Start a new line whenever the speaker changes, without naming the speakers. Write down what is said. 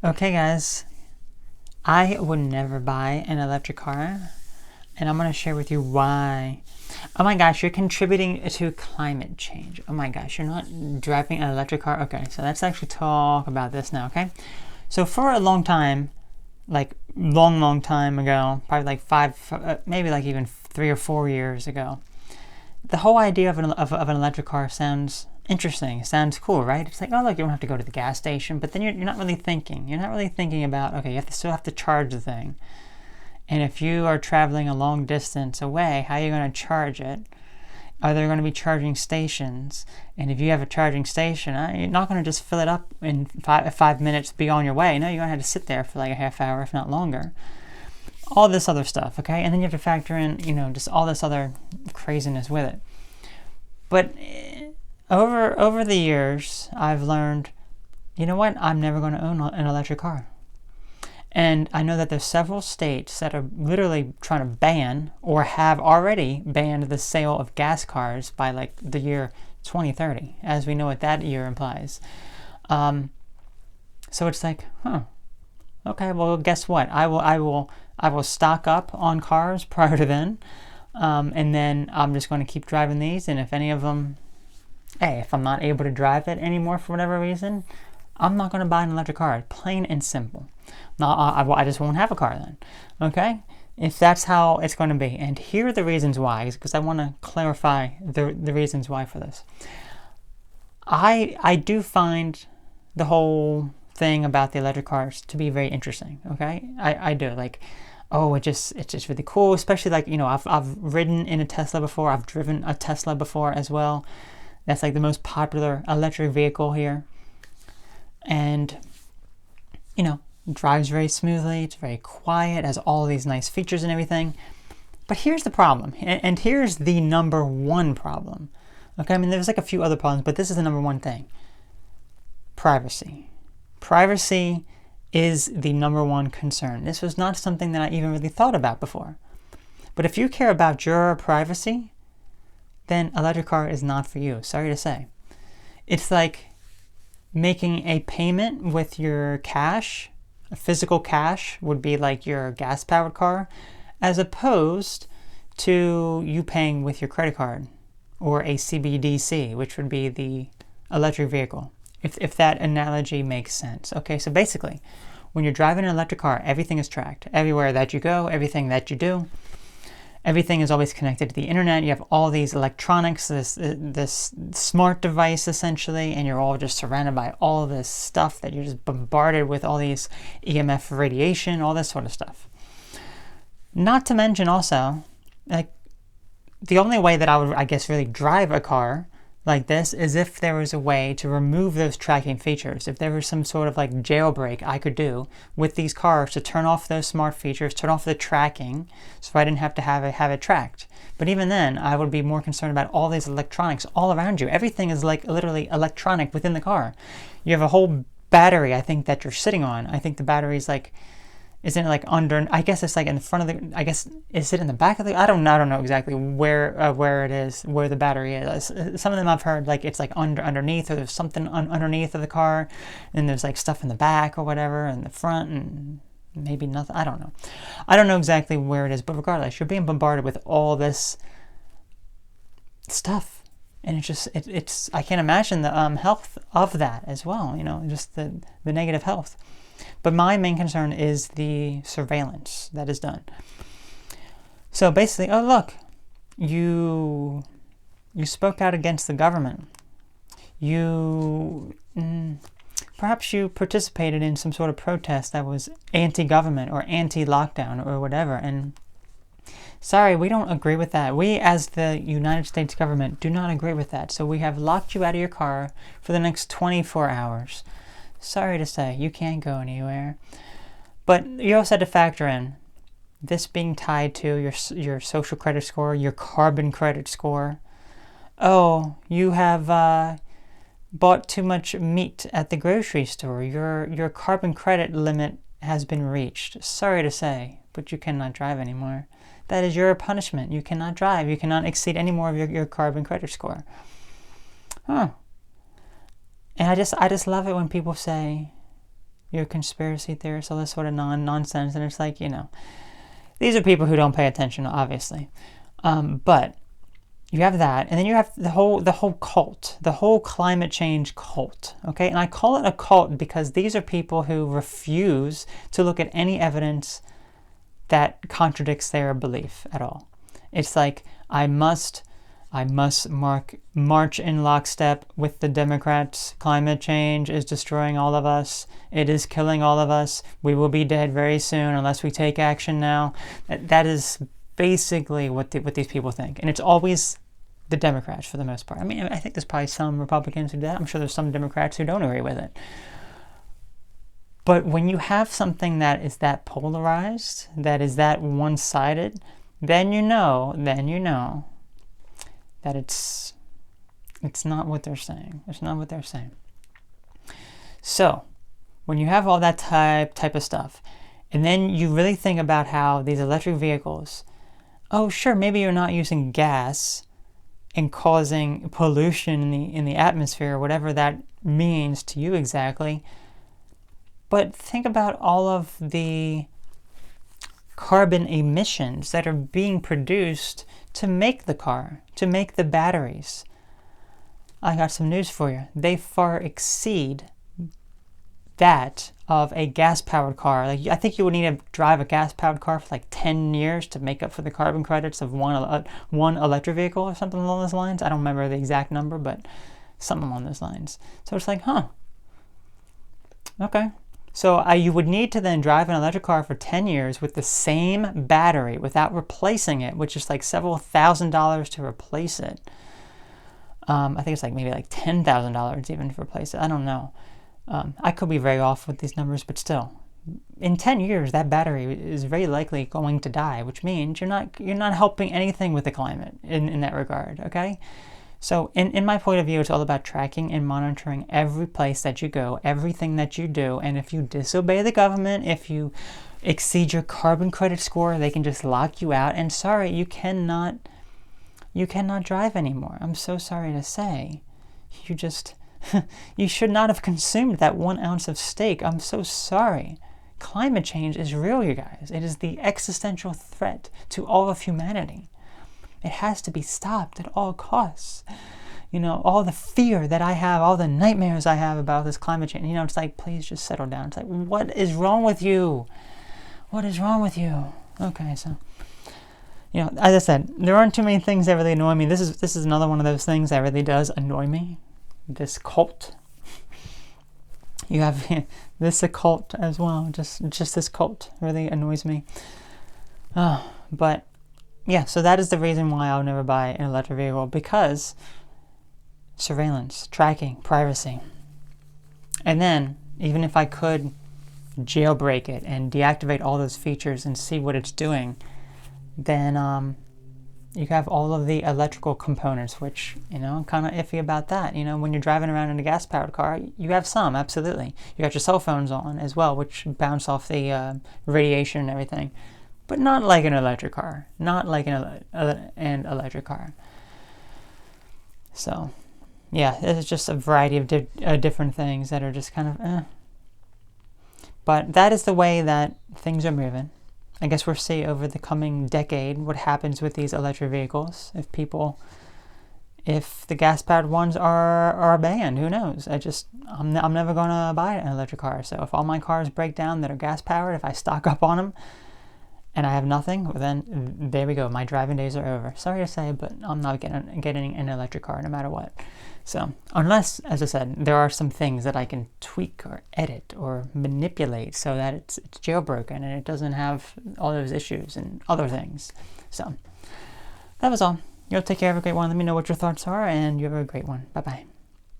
Okay guys, I would never buy an electric car, and I'm going to share with you why. Oh my gosh, you're contributing to climate change. Oh my gosh, you're not driving an electric car? Okay, so let's actually talk about this now, okay? So for a long time, like long time ago, probably like maybe like even 3 or 4 years ago, the whole idea of an electric car sounds interesting. It sounds cool, right? It's like, oh look, you don't have to go to the gas station, but then you're not really thinking. You're not really thinking about, okay, still have to charge the thing. And if you are traveling a long distance away, how are you going to charge it? Are there going to be charging stations? And if you have a charging station, you're not going to just fill it up in 5 minutes, be on your way. No, you're going to have to sit there for like a half hour, if not longer. All this other stuff, okay? And then you have to factor in, just all this other craziness with it. But over the years, I've learned, you know what? I'm never going to own an electric car. And I know that there's several states that are literally trying to ban or have already banned the sale of gas cars by like the year 2030, as we know what that year implies. So it's like, okay, well, guess what? I will stock up on cars prior to then, and then I'm just going to keep driving these. And if any of them, if I'm not able to drive it anymore for whatever reason, I'm not going to buy an electric car. Plain and simple. I just won't have a car then. Okay? If that's how it's going to be. And here are the reasons why, because I want to clarify the reasons why for this. I do find the whole thing about the electric cars to be very interesting. Okay? I do. Like, it's just really cool. Especially like, I've ridden in a Tesla before. I've driven a Tesla before as well. That's like the most popular electric vehicle here. And, drives very smoothly. It's very quiet, has all these nice features and everything. But here's the problem, and here's the number one problem. Okay, I mean, there's like a few other problems, but this is the number one thing. Privacy. Privacy is the number one concern. This was not something that I even really thought about before. But if you care about your privacy, then electric car is not for you. Sorry to say. It's like making a payment with your cash. Physical cash would be like your gas-powered car, as opposed to you paying with your credit card or a CBDC, which would be the electric vehicle, if that analogy makes sense. Okay, so basically, when you're driving an electric car, everything is tracked. Everywhere that you go, everything that you do, everything is always connected to the internet. You have all these electronics, this smart device essentially, and you're all just surrounded by all of this stuff that you're just bombarded with, all these EMF radiation, all this sort of stuff. Not to mention also, like, the only way that I would, I guess, really drive a car like this is if there was a way to remove those tracking features. If there was some sort of like jailbreak I could do with these cars to turn off those smart features, turn off the tracking, so I didn't have to have it tracked. But even then, I would be more concerned about all these electronics all around you. Everything is like literally electronic within the car. You have a whole battery, I think, that you're sitting on. I think the battery is like, isn't it like under, I guess it's like in front of the, I guess, is it in the back of the, I don't know exactly where it is, where the battery is. Some of them I've heard like it's like underneath, or there's something underneath of the car, and there's like stuff in the back or whatever, in the front, and maybe nothing, I don't know. I don't know exactly where it is, but regardless, you're being bombarded with all this stuff. And it's just, it's I can't imagine the health of that as well, just the negative health. But my main concern is the surveillance that is done. So basically, oh look, you spoke out against the government. Perhaps you participated in some sort of protest that was anti-government or anti-lockdown or whatever. And sorry, we don't agree with that. We, as the United States government, do not agree with that. So we have locked you out of your car for the next 24 hours. Sorry to say, you can't go anywhere. But you also had to factor in this being tied to your social credit score, your carbon credit score. Oh, you have bought too much meat at the grocery store. Your carbon credit limit has been reached. Sorry to say, but you cannot drive anymore. That is your punishment. You cannot drive. You cannot exceed any more of your carbon credit score. And I just love it when people say, you're a conspiracy theorist, all this sort of nonsense. And it's like, these are people who don't pay attention, obviously. But you have that, and then you have the whole cult, the whole climate change cult, okay? And I call it a cult because these are people who refuse to look at any evidence that contradicts their belief at all. It's like, I must march in lockstep with the Democrats. Climate change is destroying all of us. It is killing all of us. We will be dead very soon unless we take action now. That is basically what these people think. And it's always the Democrats for the most part. I mean, I think there's probably some Republicans who do that. I'm sure there's some Democrats who don't agree with it. But when you have something that is that polarized, that is that one-sided, then you know that it's not what they're saying. It's not what they're saying. So, when you have all that type of stuff, and then you really think about how these electric vehicles, oh sure, maybe you're not using gas and causing pollution in the atmosphere, whatever that means to you exactly, but think about all of the carbon emissions that are being produced to make the car, to make the batteries. I got some news for you. They far exceed that of a gas-powered car. Like, I think you would need to drive a gas-powered car for like 10 years to make up for the carbon credits of one electric vehicle or something along those lines. I don't remember the exact number, but something along those lines. So it's like, okay. So you would need to then drive an electric car for 10 years with the same battery without replacing it, which is like several $1,000s to replace it. I think it's like maybe like $10,000 even to replace it. I don't know. I could be very off with these numbers, but still, in 10 years, that battery is very likely going to die, which means you're not helping anything with the climate in that regard. Okay. So in my point of view, it's all about tracking and monitoring every place that you go, everything that you do. And if you disobey the government, if you exceed your carbon credit score, they can just lock you out. And sorry, you cannot drive anymore. I'm so sorry to say. You should not have consumed that 1 ounce of steak. I'm so sorry. Climate change is real, you guys. It is the existential threat to all of humanity. It has to be stopped at all costs. All the fear that I have, all the nightmares I have about this climate change, it's like, please just settle down. It's like, what is wrong with you? What is wrong with you? Okay, so, as I said, there aren't too many things that really annoy me. This is another one of those things that really does annoy me. This cult. You have this occult as well. Just this cult really annoys me. But yeah, so that is the reason why I'll never buy an electric vehicle, because surveillance, tracking, privacy. And then, even if I could jailbreak it and deactivate all those features and see what it's doing, then you have all of the electrical components, which, I'm kind of iffy about that. When you're driving around in a gas-powered car, you have some, absolutely. You got your cell phones on as well, which bounce off the radiation and everything. But not like an electric car. Not like an electric car. So, yeah, it's just a variety of different things that are just kind of But that is the way that things are moving. I guess we'll see over the coming decade what happens with these electric vehicles. If the gas-powered ones are banned, who knows? I'm never going to buy an electric car. So if all my cars break down that are gas-powered, if I stock up on them, and I have nothing, well then there we go. My driving days are over. Sorry to say, but I'm not getting an electric car no matter what. So unless, as I said, there are some things that I can tweak or edit or manipulate so that it's jailbroken and it doesn't have all those issues and other things. So that was all. You'll take care. Have a great one. Let me know what your thoughts are, and you have a great one. Bye-bye.